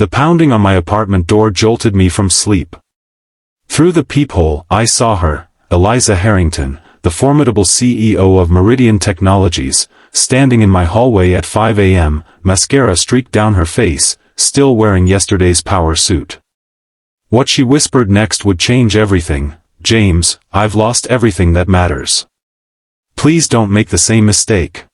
The pounding on my apartment door jolted me from sleep. Through the peephole, I saw her, Eliza Harrington, the formidable CEO of Meridian Technologies, standing in my hallway at 5 a.m., mascara streaked down her face, still wearing yesterday's power suit. What she whispered next would change everything. "James, I've lost everything that matters. Please don't make the same mistake."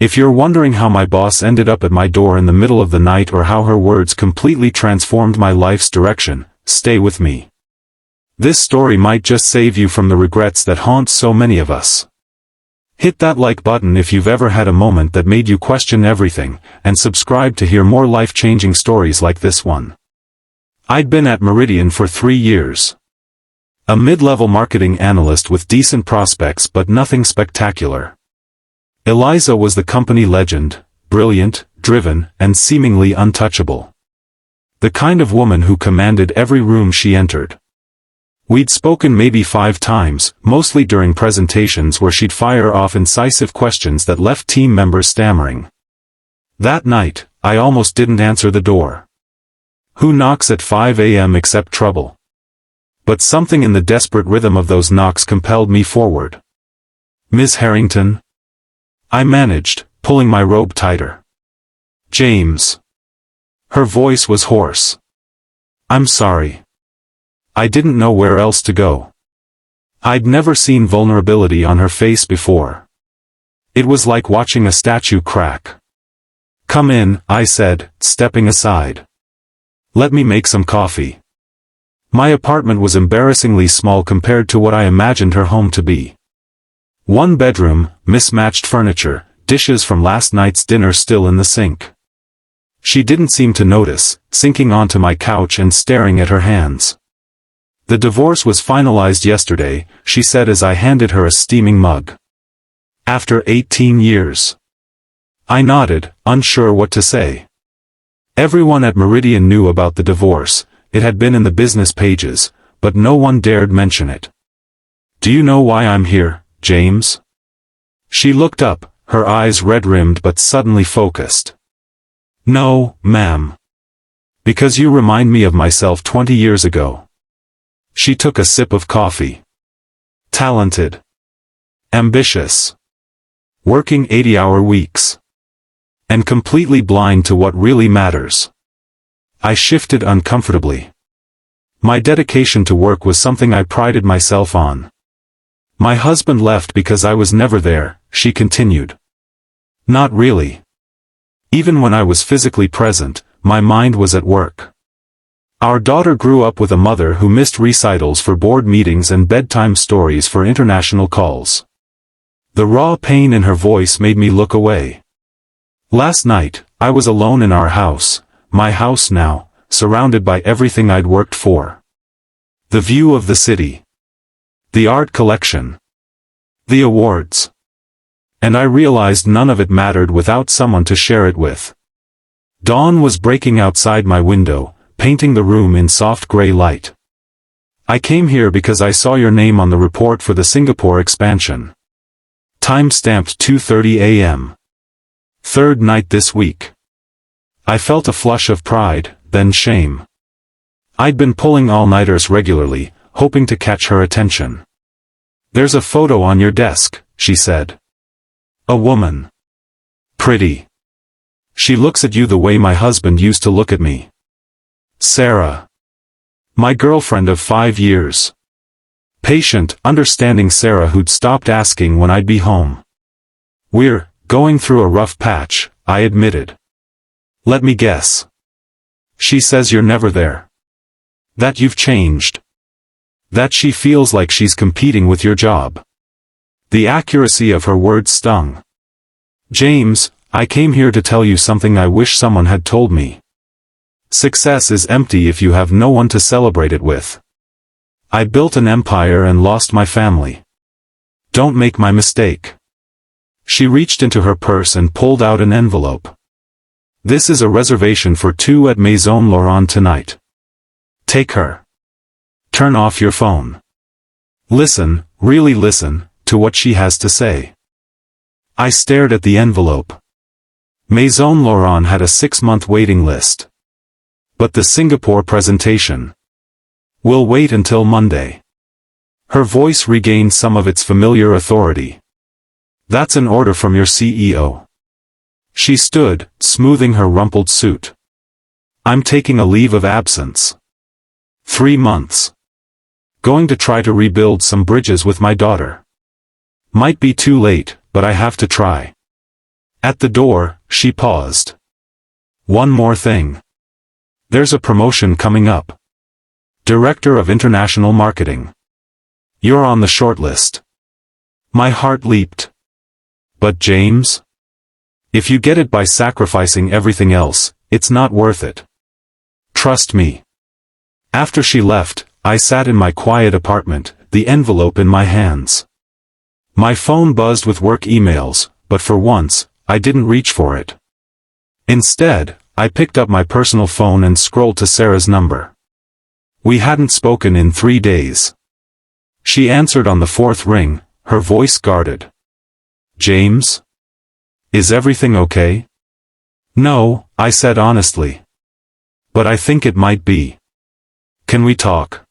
If you're wondering how my boss ended up at my door in the middle of the night or how her words completely transformed my life's direction, stay with me. This story might just save you from the regrets that haunt so many of us. Hit that like button if you've ever had a moment that made you question everything, and subscribe to hear more life-changing stories like this one. I'd been at Meridian for 3 years. A mid-level marketing analyst with decent prospects but nothing spectacular. Eliza was the company legend, brilliant, driven, and seemingly untouchable. The kind of woman who commanded every room she entered. We'd spoken maybe 5 times, mostly during presentations where she'd fire off incisive questions that left team members stammering. That night, I almost didn't answer the door. Who knocks at 5 a.m. except trouble? But something in the desperate rhythm of those knocks compelled me forward. "Miss Harrington?" I managed, pulling my robe tighter. "James." Her voice was hoarse. "I'm sorry. I didn't know where else to go." I'd never seen vulnerability on her face before. It was like watching a statue crack. "Come in," I said, stepping aside. "Let me make some coffee." My apartment was embarrassingly small compared to what I imagined her home to be. 1 bedroom, mismatched furniture, dishes from last night's dinner still in the sink. She didn't seem to notice, sinking onto my couch and staring at her hands. "The divorce was finalized yesterday," she said as I handed her a steaming mug. "After 18 years. I nodded, unsure what to say. Everyone at Meridian knew about the divorce. It had been in the business pages, but no one dared mention it. "Do you know why I'm here, James?" She looked up, her eyes red-rimmed but suddenly focused. "No, ma'am. Because you remind me of myself 20 years ago." She took a sip of coffee. "Talented. Ambitious. Working 80-hour weeks. And completely blind to what really matters." I shifted uncomfortably. My dedication to work was something I prided myself on. "My husband left because I was never there," she continued. "Not really. Even when I was physically present, my mind was at work. Our daughter grew up with a mother who missed recitals for board meetings and bedtime stories for international calls." The raw pain in her voice made me look away. "Last night, I was alone in our house, my house now, surrounded by everything I'd worked for. The view of the city. The art collection. The awards. And I realized none of it mattered without someone to share it with. Dawn was breaking outside my window, painting the room in soft gray light. I came here because I saw your name on the report for the Singapore expansion. Time-stamped 2:30 a.m. 3rd night this week." I felt a flush of pride, then shame. I'd been pulling all-nighters regularly, hoping to catch her attention. "There's a photo on your desk," she said. "A woman. Pretty. She looks at you the way my husband used to look at me. Sarah. My girlfriend of 5 years. Patient, understanding Sarah who'd stopped asking when I'd be home. We're going through a rough patch," I admitted. "Let me guess. She says you're never there. That you've changed. That she feels like she's competing with your job." The accuracy of her words stung. "James, I came here to tell you something I wish someone had told me. Success is empty if you have no one to celebrate it with. I built an empire and lost my family. Don't make my mistake." She reached into her purse and pulled out an envelope. "This is a reservation for 2 at Maison Laurent tonight. Take her. Turn off your phone. Listen, really listen, to what she has to say." I stared at the envelope. Maison Laurent had a 6-month waiting list. But the Singapore presentation. We'll wait until Monday. Her voice regained some of its familiar authority. That's an order from your CEO. She stood, smoothing her rumpled suit. I'm taking a leave of absence. 3 months. Going to try to rebuild some bridges with my daughter. Might be too late, but I have to try. At the door, she paused. One more thing. There's a promotion coming up. Director of International Marketing. You're on the shortlist. My heart leaped. But James? If you get it by sacrificing everything else, it's not worth it. Trust me. After she left, I sat in my quiet apartment, the envelope in my hands. My phone buzzed with work emails, but for once, I didn't reach for it. Instead, I picked up my personal phone and scrolled to Sarah's number. We hadn't spoken in 3 days. She answered on the 4th ring, her voice guarded. James? Is everything okay? No, I said honestly. But I think it might be. Can we talk?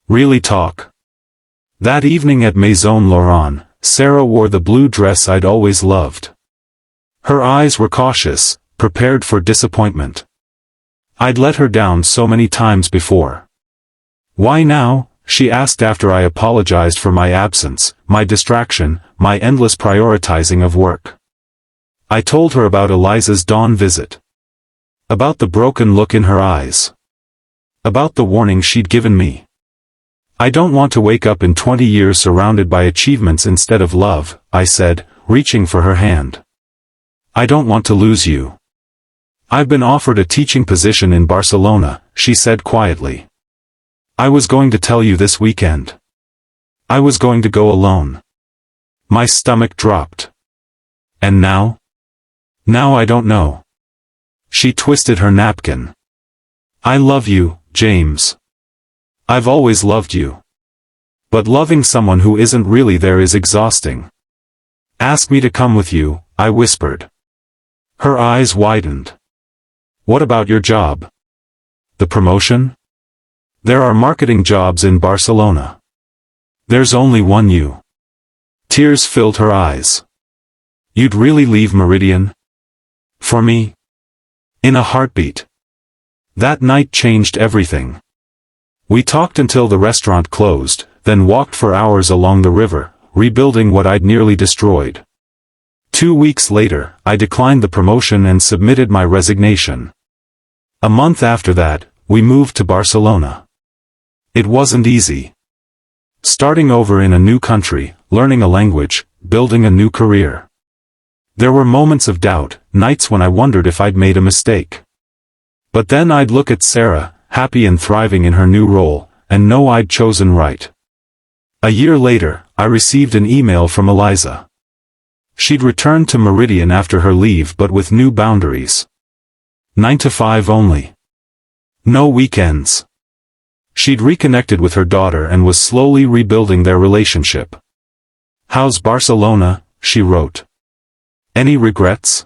Really talk? That evening at Maison Laurent, Sarah wore the blue dress I'd always loved. Her eyes were cautious, prepared for disappointment. I'd let her down so many times before. Why now? She asked after I apologized for my absence, my distraction, my endless prioritizing of work. I told her about Eliza's dawn visit. About the broken look in her eyes. About the warning she'd given me. I don't want to wake up in 20 years surrounded by achievements instead of love, I said, reaching for her hand. I don't want to lose you. I've been offered a teaching position in Barcelona, she said quietly. I was going to tell you this weekend. I was going to go alone. My stomach dropped. And now? Now I don't know. She twisted her napkin. I love you, James. I've always loved you. But loving someone who isn't really there is exhausting. Ask me to come with you, I whispered. Her eyes widened. What about your job? The promotion? There are marketing jobs in Barcelona. There's only one you. Tears filled her eyes. You'd really leave Meridian? For me? In a heartbeat. That night changed everything. We talked until the restaurant closed, then walked for hours along the river, rebuilding what I'd nearly destroyed. 2 weeks later, I declined the promotion and submitted my resignation. A month after that, we moved to Barcelona. It wasn't easy. Starting over in a new country, learning a language, building a new career. There were moments of doubt, nights when I wondered if I'd made a mistake. But then I'd look at Sarah, happy and thriving in her new role, and know I'd chosen right. A year later, I received an email from Eliza. She'd returned to Meridian after her leave but with new boundaries. 9 to 5 only. No weekends. She'd reconnected with her daughter and was slowly rebuilding their relationship. How's Barcelona? She wrote. Any regrets?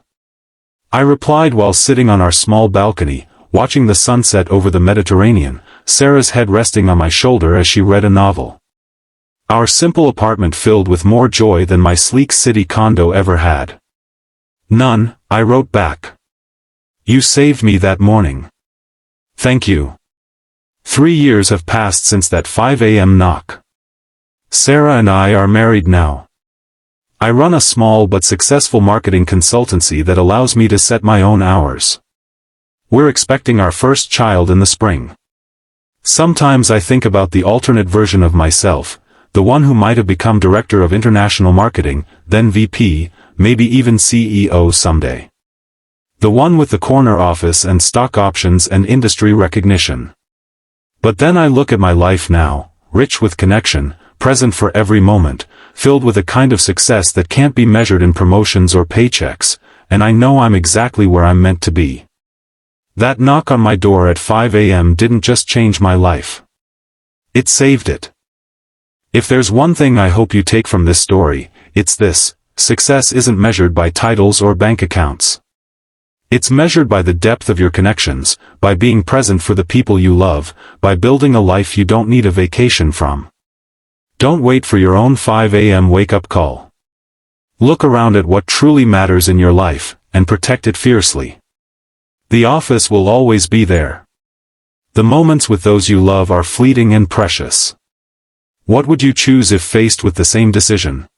I replied while sitting on our small balcony, watching the sunset over the Mediterranean, Sarah's head resting on my shoulder as she read a novel. Our simple apartment filled with more joy than my sleek city condo ever had. None, I wrote back. You saved me that morning. Thank you. 3 years have passed since that 5 a.m. knock. Sarah and I are married now. I run a small but successful marketing consultancy that allows me to set my own hours. We're expecting our first child in the spring. Sometimes I think about the alternate version of myself, the one who might have become Director of International Marketing, then VP, maybe even CEO someday. The one with the corner office and stock options and industry recognition. But then I look at my life now, rich with connection, present for every moment, filled with a kind of success that can't be measured in promotions or paychecks, and I know I'm exactly where I'm meant to be. That knock on my door at 5 a.m. didn't just change my life. It saved it. If there's one thing I hope you take from this story, it's this: success isn't measured by titles or bank accounts. It's measured by the depth of your connections, by being present for the people you love, by building a life you don't need a vacation from. Don't wait for your own 5 a.m. wake-up call. Look around at what truly matters in your life, and protect it fiercely. The office will always be there. The moments with those you love are fleeting and precious. What would you choose if faced with the same decision?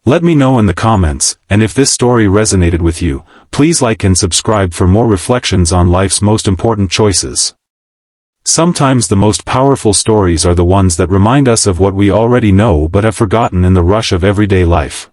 Let me know in the comments, and if this story resonated with you, please like and subscribe for more reflections on life's most important choices. Sometimes the most powerful stories are the ones that remind us of what we already know but have forgotten in the rush of everyday life.